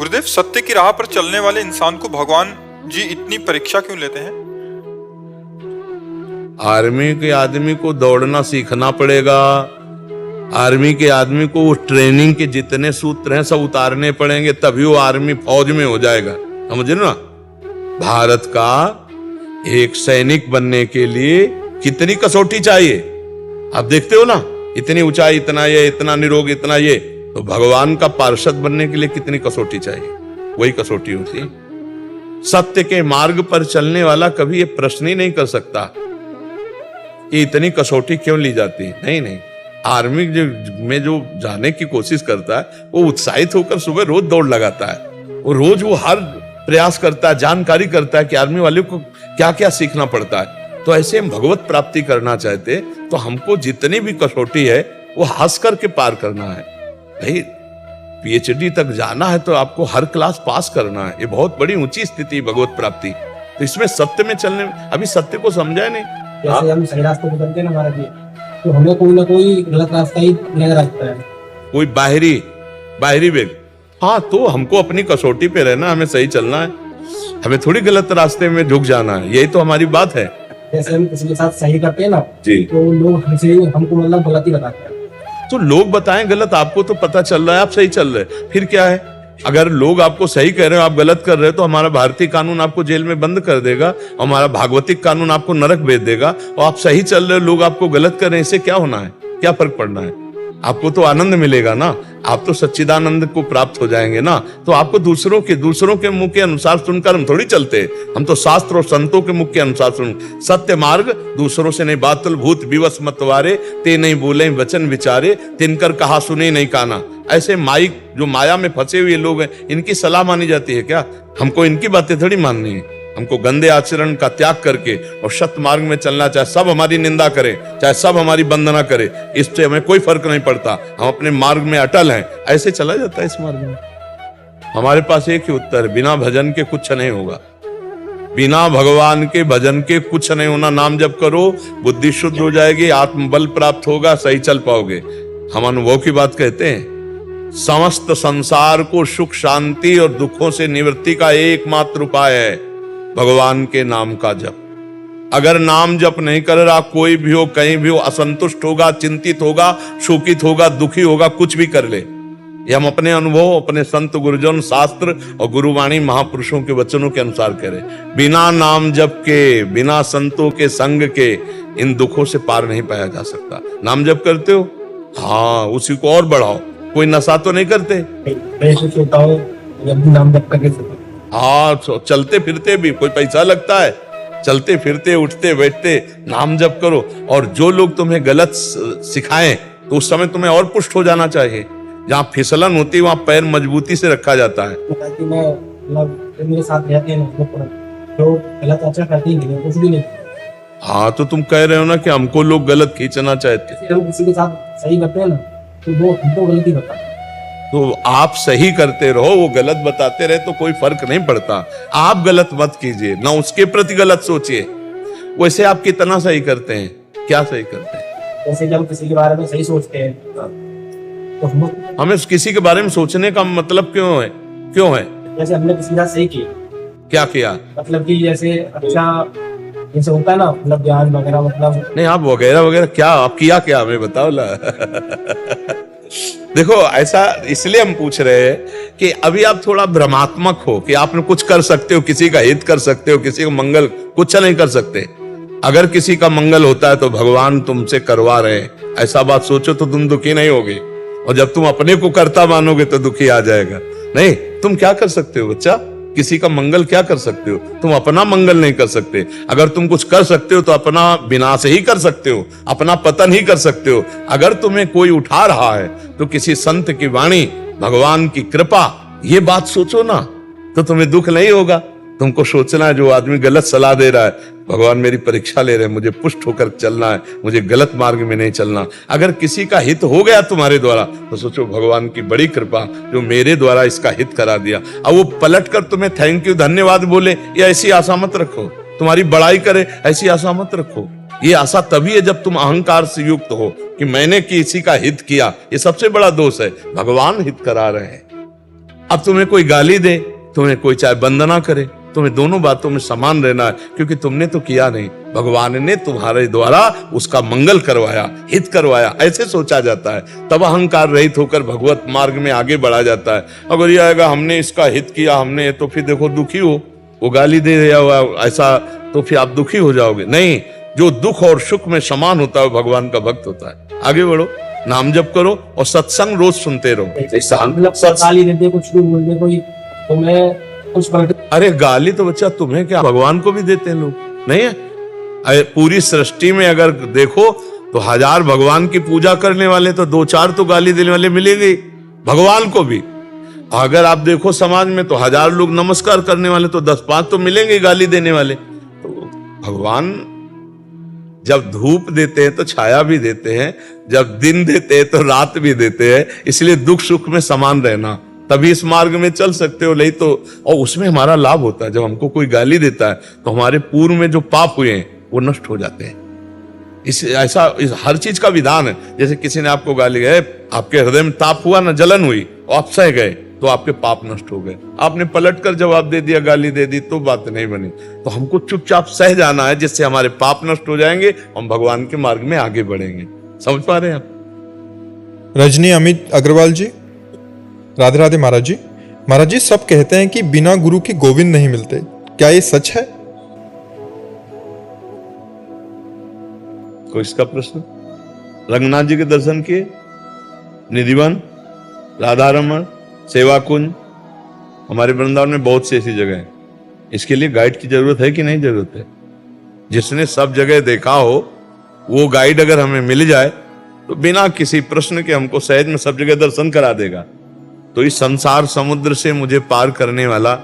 गुरुदेव, सत्य की राह पर चलने वाले इंसान को भगवान जी इतनी परीक्षा क्यों लेते हैं? आर्मी के आदमी को दौड़ना सीखना पड़ेगा। आर्मी के आदमी को उस ट्रेनिंग के जितने सूत्र हैं सब उतारने पड़ेंगे, तभी वो आर्मी फौज में हो जाएगा। समझ ना, भारत का एक सैनिक बनने के लिए कितनी कसौटी चाहिए आप देखते हो ना। इतनी ऊंचाई, इतना ये, इतना निरोग, इतना ये। तो भगवान का पार्षद बनने के लिए कितनी कसौटी चाहिए, वही कसौटी होती है। सत्य के मार्ग पर चलने वाला कभी ये प्रश्न ही नहीं कर सकता कि इतनी कसौटी क्यों ली जाती है। नहीं नहीं, आर्मी में जो जाने की कोशिश करता है वो उत्साहित होकर सुबह रोज दौड़ लगाता है। वो रोज वो हर प्रयास करता है, जानकारी करता है कि आर्मी वाले को क्या क्या सीखना पड़ता है। तो ऐसे हम भगवत प्राप्ति करना चाहते तो हमको जितनी भी कसौटी है वो हंस करके पार करना है। भाई पीएचडी तक जाना है तो आपको हर क्लास पास करना है। ये बहुत बड़ी ऊंची स्थिति भगवत प्राप्ति। तो इसमें सत्य में चलने में अभी सत्य को समझा नहीं। जैसे हम सही रास्ते पे चलते हैं ना हमारा जी, तो हमें कोई ना कोई गलत रास्ता ही नजर आता है, कोई बाहरी वेग। हाँ, तो हमको अपनी कसौटी पे रहना, हमें सही चलना है, हमें थोड़ी गलत रास्ते में झुक जाना है। यही तो हमारी बात है। जैसे हम किसी के साथ सही करते हैं ना जी, तो लोग हमको मतलब गलत ही बताते हैं। तो लोग बताएं गलत, आपको तो पता चल रहा है आप सही चल रहे, फिर क्या है। अगर लोग आपको सही कह रहे हो, आप गलत कर रहे हो, तो हमारा भारतीय कानून आपको जेल में बंद कर देगा, हमारा भागवतिक कानून आपको नरक भेज देगा। और आप सही चल रहे हो, लोग आपको गलत कर रहे हैं, इससे क्या होना है, क्या फर्क पड़ना है। आपको तो आनंद मिलेगा ना, आप तो सच्चिदानंद को प्राप्त हो जाएंगे ना। तो आपको दूसरों के मुख के अनुसार सुनकर हम थोड़ी चलते, हम तो शास्त्र और संतों के मुख के अनुसार सुन। सत्य मार्ग दूसरों से नहीं बातुल भूत विवश मतवारे, ते नहीं बोले वचन विचारे, तिनकर कहा सुने नहीं काना। ऐसे माइक जो माया में फंसे हुए लोग हैं, इनकी सलाह मानी जाती है क्या? हमको इनकी बातें थोड़ी माननी है। हमको गंदे आचरण का त्याग करके और सत्य मार्ग में चलना, चाहे सब हमारी निंदा करें, चाहे सब हमारी वंदना करें, इससे हमें कोई फर्क नहीं पड़ता। हम अपने मार्ग में अटल हैं, ऐसे चला जाता है इस मार्ग में। हमारे पास एक ही उत्तर है, बिना भजन के कुछ नहीं होगा। बिना भगवान के भजन के कुछ नहीं होना। नाम जप करो, बुद्धि शुद्ध हो जाएगी, आत्मबल प्राप्त होगा, सही चल पाओगे। हम अनुभव की बात कहते हैं। समस्त संसार को सुख शांति और दुखों से निवृत्ति का एकमात्र उपाय है भगवान के नाम का जप। अगर नाम जप नहीं कर रहा, कोई भी हो, कहीं भी हो, असंतुष्ट होगा, चिंतित होगा, शोकित होगा, दुखी होगा, कुछ भी कर ले। ये हम अपने अनुभव, अपने संत गुरुजन, शास्त्र और गुरुवाणी महापुरुषों के वचनों के अनुसार करें। बिना नाम जप के, बिना संतों के संग के इन दुखों से पार नहीं पाया जा सकता। नाम जप करते हो, हाँ, उसी को और बढ़ाओ। कोई नशा तो नहीं करते? मैं सोचता हूँ जब भी नाम जप करके हाँ, चलते फिरते भी कोई पैसा लगता है? चलते फिरते, उठते बैठते नाम जप करो। और जो लोग तुम्हें गलत सिखाएं तो उस समय तुम्हें और पुष्ट हो जाना चाहिए। जहाँ फिसलन होती है वहां पैर मजबूती से रखा जाता है। कि मैं मतलब मेरे साथ रहते हैं तो गलत आचरण करते ही नहीं, कुछ भी नहीं। हाँ, तो तुम कह रहे हो ना कि हमको लोग गलत खींचना चाहते। हम किसी के साथ सही करते हैं ना तो वो हमको गलती बताते हैं। तो आप सही करते रहो, वो गलत बताते रहे तो कोई फर्क नहीं पड़ता। आप गलत मत कीजिए, ना उसके प्रति गलत सोचिए। वैसे आप कितना सही करते हैं, क्या सही करते हैं? जैसे जब किसी के बारे में सही सोचते हैं तो हमें किसी के बारे में सोचने का मतलब क्यों है? जैसे हमने किसी के साथ सही किया, क्या किया? मतलब कि जैसे अच्छा जैसे होता है ना, मतलब ज्ञान वगैरह, मतलब नहीं, आप वगैरह क्या आप किया, क्या हमें बताओ ला। देखो, ऐसा इसलिए हम पूछ रहे हैं कि अभी आप थोड़ा भ्रमात्मक हो कि आपने कुछ कर सकते हो, किसी का हित कर सकते हो, किसी का मंगल कुछ नहीं कर सकते। अगर किसी का मंगल होता है तो भगवान तुमसे करवा रहे हैं, ऐसा बात सोचो तो तुम दुखी नहीं होगे। और जब तुम अपने को करता मानोगे तो दुखी आ जाएगा। नहीं, तुम क्या कर सकते हो बच्चा? किसी का मंगल क्या कर सकते हो? तुम अपना मंगल नहीं कर सकते। अगर तुम कुछ कर सकते हो तो अपना विनाश ही कर सकते हो, अपना पतन ही कर सकते हो। अगर तुम्हें कोई उठा रहा है तो किसी संत की वाणी, भगवान की कृपा, ये बात सोचो ना, तो तुम्हें दुख नहीं होगा। तुमको सोचना है जो आदमी गलत सलाह दे रहा है, भगवान मेरी परीक्षा ले रहे हैं, मुझे पुष्ट होकर चलना है, मुझे गलत मार्ग में नहीं चलना। अगर किसी का हित हो गया तुम्हारे द्वारा तो सोचो भगवान की बड़ी कृपा जो मेरे द्वारा इसका हित करा दिया। अब वो पलट कर तुम्हें थैंक यू, धन्यवाद बोले, या ऐसी आशा मत रखो, तुम्हारी बड़ाई करे, ऐसी आशा मत रखो। ये आशा तभी है जब तुम अहंकार से युक्त हो कि मैंने किसी का हित किया। ये सबसे बड़ा दोष है। भगवान हित करा रहे हैं, अब तुम्हें कोई गाली दे, तुम्हें कोई चाहे वंदना करे, तुम्हें दोनों बातों में समान रहना है, क्योंकि तुमने तो किया नहीं, भगवान ने तुम्हारे द्वारा उसका मंगल करवाया, हित करवाया, ऐसे सोचा जाता है। तब अहंकार रहित होकर भगवत मार्ग में आगे बढ़ा जाता है। अगर ये आएगा हमने इसका हित किया, हमने, तो फिर देखो दुखी हो, वो गाली दे दिया हुआ ऐसा, तो फिर आप दुखी हो जाओगे। नहीं, जो दुख और सुख में समान होता है भगवान का भक्त होता है। आगे बढ़ो, नाम जप करो और सत्संग रोज सुनते रहो। मतलब गाली देते, कुछ भी बोल दे कोई, तो मैं कुछ पलट। अरे गाली तो बच्चा तुम्हें क्या, भगवान को भी देते हैं लोग, नहीं है? अरे पूरी सृष्टि में अगर देखो तो 1000 भगवान की पूजा करने वाले, तो 2-4 तो गाली देने वाले मिलेंगे भगवान को भी। अगर आप देखो समाज में तो 1000 लोग नमस्कार करने वाले, तो 10-5 तो मिलेंगे गाली देने वाले। तो भगवान जब धूप देते हैं तो छाया भी देते हैं, जब दिन देते हैं तो रात भी देते हैं। इसलिए दुख सुख में समान रहना, तभी इस मार्ग में चल सकते हो। नहीं तो, और उसमें हमारा लाभ होता है, जब हमको कोई गाली देता है तो हमारे पूर्व में जो पाप हुए हैं वो नष्ट हो जाते हैं। इस हर चीज का विधान है। जैसे किसी ने आपको गाली गए, आपके हृदय में ताप हुआ ना, जलन हुई, और आप सह गए, तो आपके पाप नष्ट हो गए। आपने पलट कर जवाब दे दिया, गाली दे दी, तो बात नहीं बनी। तो हमको चुपचाप सह जाना है, जिससे हमारे पाप नष्ट हो जाएंगे, हम भगवान के मार्ग में आगे बढ़ेंगे। समझ पा रहे हैं आप? रजनी अमित अग्रवाल जी, राधे राधे महाराज जी। महाराज जी, सब कहते हैं कि बिना गुरु के गोविंद नहीं मिलते, क्या ये सच है? कोई इसका प्रश्न? रंगनाथ जी के दर्शन किए, निधिवन, राधा रमन, सेवा कुंज, हमारे वृंदावन में बहुत सी ऐसी जगह है। इसके लिए गाइड की जरूरत है कि नहीं जरूरत है? जिसने सब जगह देखा हो, वो गाइड अगर हमें मिल जाए तो बिना किसी प्रश्न के हमको सहज में सब जगह दर्शन करा देगा। तो इस संसार समुद्र से मुझे पार करने वाला,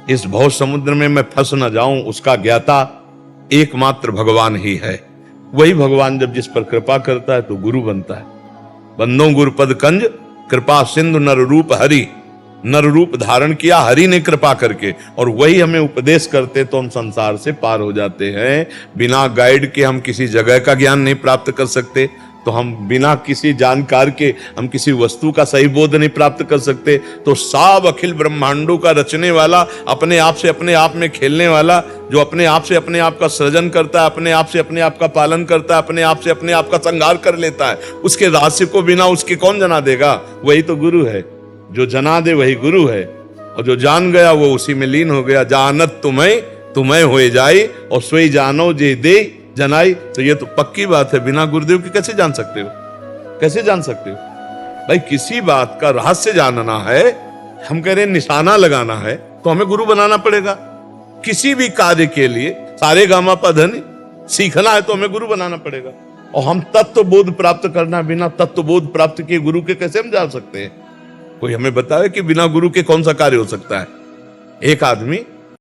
इस भव समुद्र में मैं फंस न जाऊं, उसका ज्ञाता एकमात्र भगवान ही है। वही भगवान जब जिस पर कृपा करता है तो गुरु बनता है। बंदो गुरुपद कंज कृपा सिंधु नर रूप हरि, नर रूप धारण किया हरि ने कृपा करके, और वही हमें उपदेश करते, तो हम संसार से पार हो जाते हैं। बिना गाइड के हम किसी जगह का ज्ञान नहीं प्राप्त कर सकते, तो हम बिना किसी जानकार के हम किसी वस्तु का सही बोध नहीं प्राप्त कर सकते। तो सब अखिल ब्रह्मांडों का रचने वाला, अपने आप से अपने आप में खेलने वाला, जो अपने आप से अपने आप का सृजन करता है, अपने आप से अपने आप का पालन करता है, अपने आप से अपने आप का संहार कर लेता है, उसके रहस्य को बिना उसके कौन जना देगा? वही तो गुरु है। जो जना दे वही गुरु है, और जो जान गया वो उसी में लीन हो गया। जानत तुम्हें होए जाई, और सोई जानो जे दे जनाई। तो ये तो पक्की बात है, बिना गुरुदेव के कैसे जान सकते हो? कैसे जान सकते हो भाई? किसी बात का रहस्य जानना है, हम कह रहे हैं निशाना लगाना है, तो हमें गुरु बनाना पड़ेगा। किसी भी कार्य के लिए सारे गामा पधन सीखना है तो हमें गुरु बनाना पड़ेगा। और हम तत्व बोध प्राप्त करना, बिना तत्व बोध प्राप्त किए गुरु के कैसे हम जान सकते हैं? कोई हमें बताए कि बिना गुरु के कौन सा कार्य हो सकता है? एक आदमी